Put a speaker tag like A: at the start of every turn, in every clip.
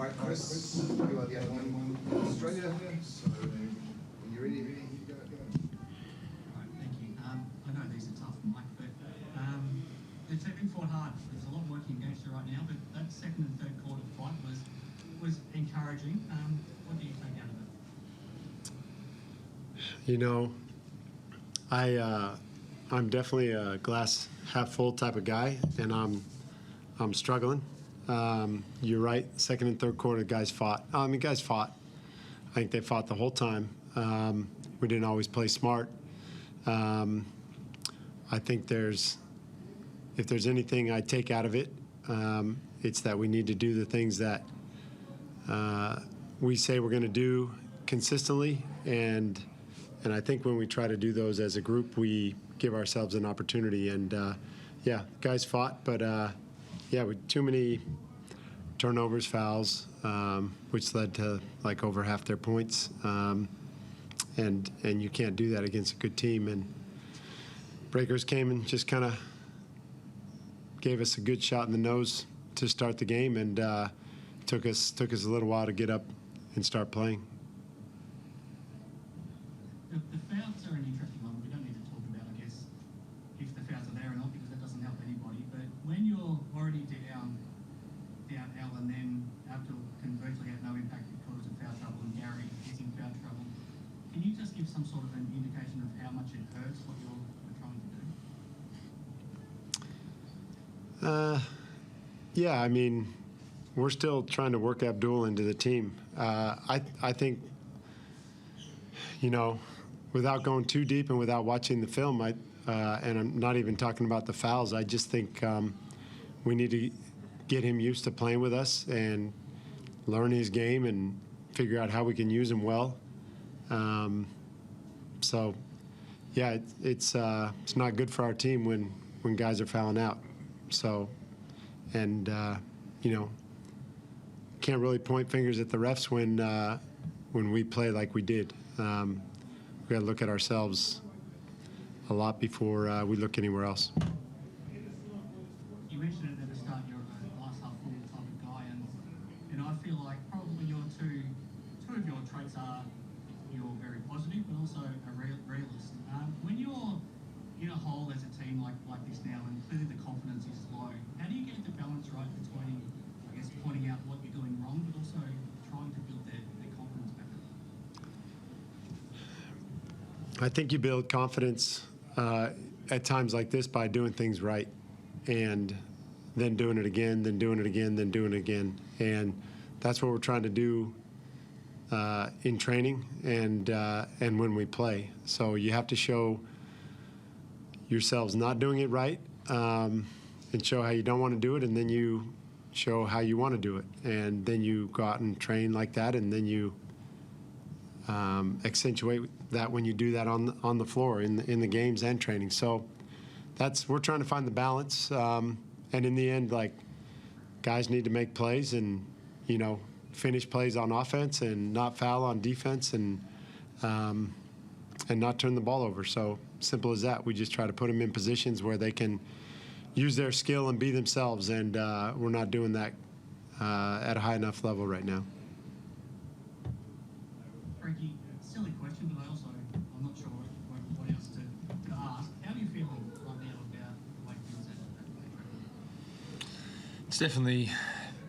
A: All right, Chris, you are the other one in Australia, so when you're ready, you go.
B: Right, thank you. I know these are tough, Mike, but they've been fought hard. There's a lot working against you right now, but that second and third quarter fight was encouraging. What do you take out of it?
C: You know, I'm definitely a glass half full type of guy, and I'm struggling. You're right. Second and third quarter, guys fought. Guys fought. I think they fought the whole time. We didn't always play smart. I think if there's anything I take out of it, it's that we need to do the things that we say we're going to do consistently, and I think when we try to do those as a group, we give ourselves an opportunity. And yeah, guys fought, but yeah, with too many turnovers, fouls, which led to like over half their points, and you can't do that against a good team. And Breakers came and just kind of gave us a good shot in the nose to start the game, and took us a little while to get up and start playing.
B: The fouls are an interesting one. We don't need to talk about, I guess, if the fouls are there or not, because that doesn't help anybody. But when you're already down L, and then Abdul can virtually have no impact because of foul trouble, and Gary is in foul trouble, can you just give some sort of an indication of how much it hurts what you're trying to do?
C: Yeah, I mean, we're still trying to work Abdul into the team. I think, you know, without going too deep and without watching the film, and I'm not even talking about the fouls, I just think we need to get him used to playing with us and learn his game and figure out how we can use him well. So, yeah, it's not good for our team when guys are fouling out. So, and you know, can't really point fingers at the refs when we play like we did. We got to look at ourselves a lot before we look anywhere else.
B: You mentioned it at the start, you're a glass half full type of guy, and I feel like probably your two of your traits are you're very positive, but also a realist. When you're in a hole as a team like this now, and clearly the confidence is low, how do you get the balance right between, I guess, pointing out what you're doing wrong, but also trying to build their confidence back up?
C: I think you build confidence at times like this by doing things right, and then doing it again, then doing it again, then doing it again. And that's what we're trying to do in training and when we play. So you have to show yourselves not doing it right, and show how you don't want to do it, and then you show how you want to do it. And then you go out and train like that, and then you accentuate that when you do that on the floor in the games and training. So we're trying to find the balance, and in the end, like, guys need to make plays and, you know, finish plays on offense and not foul on defense, and not turn the ball over. So simple as that. We just try to put them in positions where they can use their skill and be themselves, and we're not doing that at a high enough level right now.
B: Frankie, silly question, but I'm not sure what else to ask. How are you feeling right now about the way things are?
D: It's definitely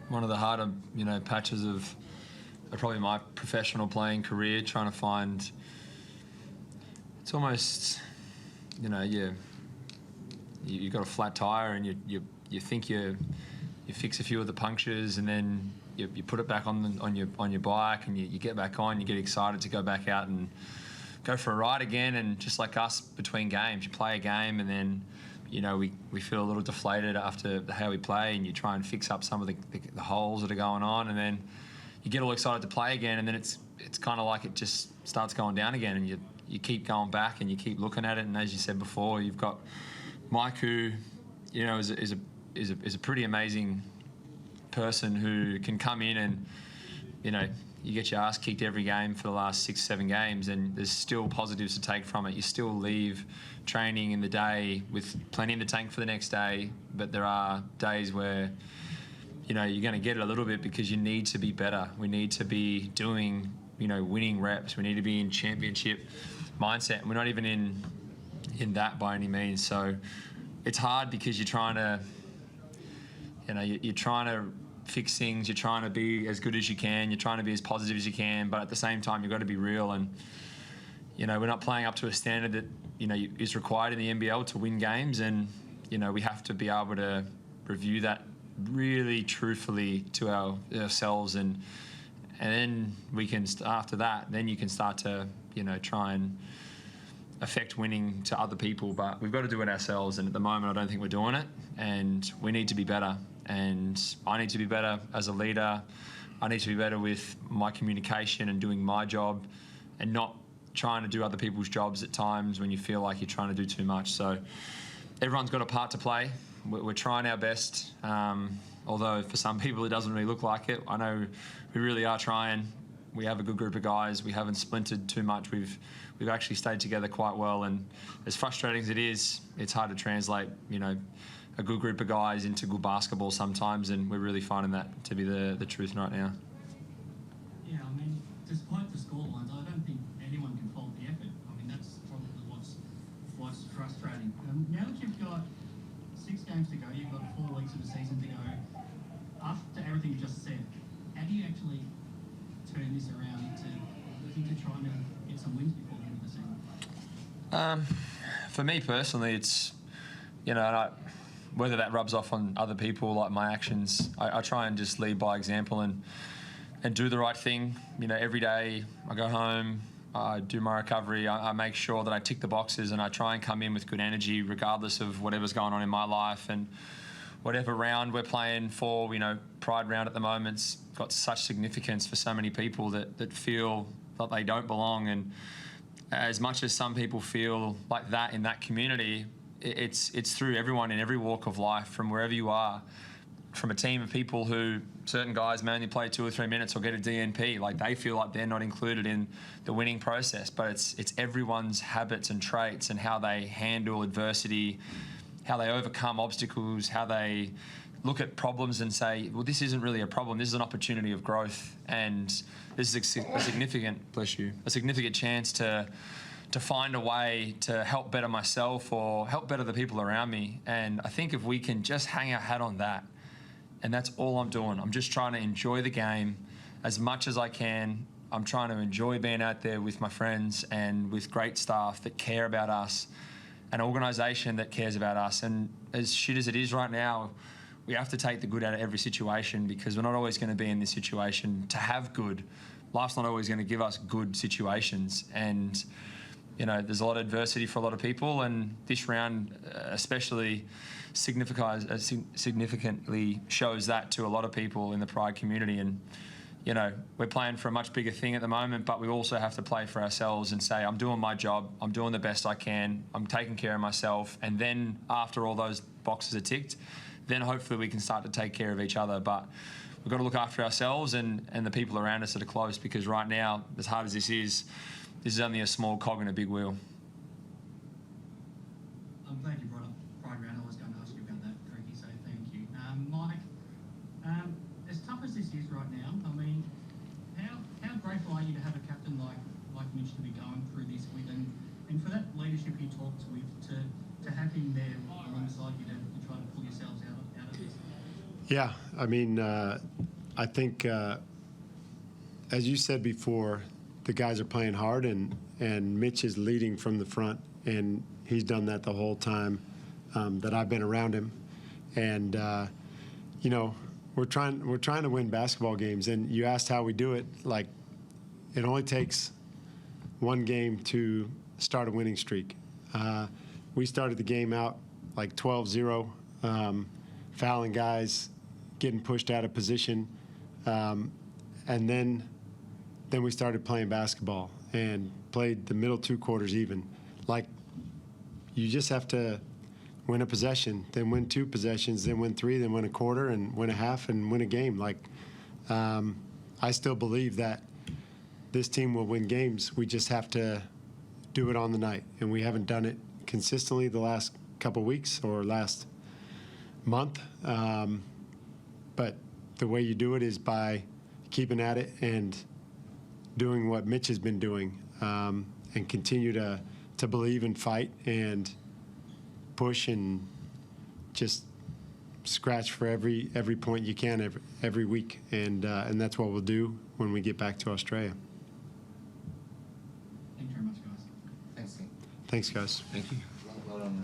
D: one of the harder, you know, patches of probably my professional playing career, trying to find. It's almost, you know, you've got a flat tire, and you think you fix a few of the punctures, and then you put it back on your bike, and you get back on, you get excited to go back out and go for a ride again. And just like us, between games, you play a game, and then, you know, we feel a little deflated after how we play, and you try and fix up some of the holes that are going on, and then you get all excited to play again, and then it's kind of like it just starts going down again, and you keep going back and you keep looking at it. And as you said before, you've got Mike, who, you know, is a pretty amazing person who can come in and, you know, you get your ass kicked every game for the last 6-7 games, and there's still positives to take from it. You still leave training in the day with plenty in the tank for the next day, but there are days where, you're going to get it a little bit because you need to be better. We need to be doing, winning reps. We need to be in championship mindset. And we're not even in that by any means. So it's hard because you're trying to, you're trying to fix things. You're trying to be as good as you can. You're trying to be as positive as you can. But at the same time, you've got to be real. And, we're not playing up to a standard that, is required in the NBL to win games. And, we have to be able to review that really truthfully to ourselves. And then we can, after that, then you can start to, try and affect winning to other people. But we've got to do it ourselves. And at the moment, I don't think we're doing it. And we need to be better. And I need to be better as a leader. I need to be better with my communication and doing my job and not trying to do other people's jobs at times when you feel like you're trying to do too much. So everyone's got a part to play. We're trying our best, although for some people it doesn't really look like it. I know we really are trying. We have a good group of guys. We haven't splintered too much. We've actually stayed together quite well. And as frustrating as it is, it's hard to translate, a good group of guys into good basketball sometimes, and we're really finding that to be the truth right now.
B: Yeah, I mean, despite the scorelines, I don't think anyone can fault the effort. I mean, that's probably what's frustrating. Now that you've got 6 games to go, you've got 4 weeks of the season to go. After everything you just said, how do you actually turn this around into trying to get some wins before the end of the season?
D: For me personally, it's, whether that rubs off on other people, like my actions, I try and just lead by example and do the right thing. Every day I go home, I do my recovery, I make sure that I tick the boxes, and I try and come in with good energy regardless of whatever's going on in my life. And whatever round we're playing for, Pride round at the moment's got such significance for so many people that feel that they don't belong. And as much as some people feel like that in that community, it's through everyone in every walk of life, from wherever you are, from a team of people who certain guys may only play 2 or 3 minutes or get a DNP, like they feel like they're not included in the winning process. But it's everyone's habits and traits and how they handle adversity, how they overcome obstacles, how they look at problems and say, well, this isn't really a problem, this is an opportunity of growth, and this is a significant chance to find a way to help better myself or help better the people around me. And I think if we can just hang our hat on that, and that's all I'm doing, I'm just trying to enjoy the game as much as I can. I'm trying to enjoy being out there with my friends and with great staff that care about us, an organisation that cares about us. And as shit as it is right now, we have to take the good out of every situation, because we're not always going to be in this situation to have good. Life's not always going to give us good situations. And there's a lot of adversity for a lot of people, and this round especially significantly shows that to a lot of people in the Pride community. And, we're playing for a much bigger thing at the moment, but we also have to play for ourselves and say, I'm doing my job, I'm doing the best I can, I'm taking care of myself, and then after all those boxes are ticked, then hopefully we can start to take care of each other. But we've got to look after ourselves and the people around us that are close, because right now, as hard as this is only a small cog in a big wheel.
B: I'm glad you brought up Pride Round. I was going to ask you about that, Creaky, so thank you. Mike, as tough as this is right now, I mean, how grateful are you to have a captain like Mitch to be going through this with, and for that leadership you talked with, to have him there alongside you to try to pull yourselves out of this?
C: Yeah, I mean, I think, as you said before, the guys are playing hard, and Mitch is leading from the front, and he's done that the whole time that I've been around him. And we're trying to win basketball games. And you asked how we do it. Like, it only takes one game to start a winning streak. We started the game out like 12-0, fouling guys, getting pushed out of position, and then we started playing basketball and played the middle 2 quarters even. Like, you just have to win a possession, then win 2 possessions, then win 3, then win a quarter, and win a half, and win a game. Like, I still believe that this team will win games. We just have to do it on the night, and we haven't done it consistently the last couple weeks or last month. But the way you do it is by keeping at it and doing what Mitch has been doing, and continue to believe and fight and push and just scratch for every point you can every week, and that's what we'll do when we get back to Australia.
B: Thank you very much, guys.
A: Thanks, Tim.
C: Thanks, guys.
D: Thank you.
A: Well done.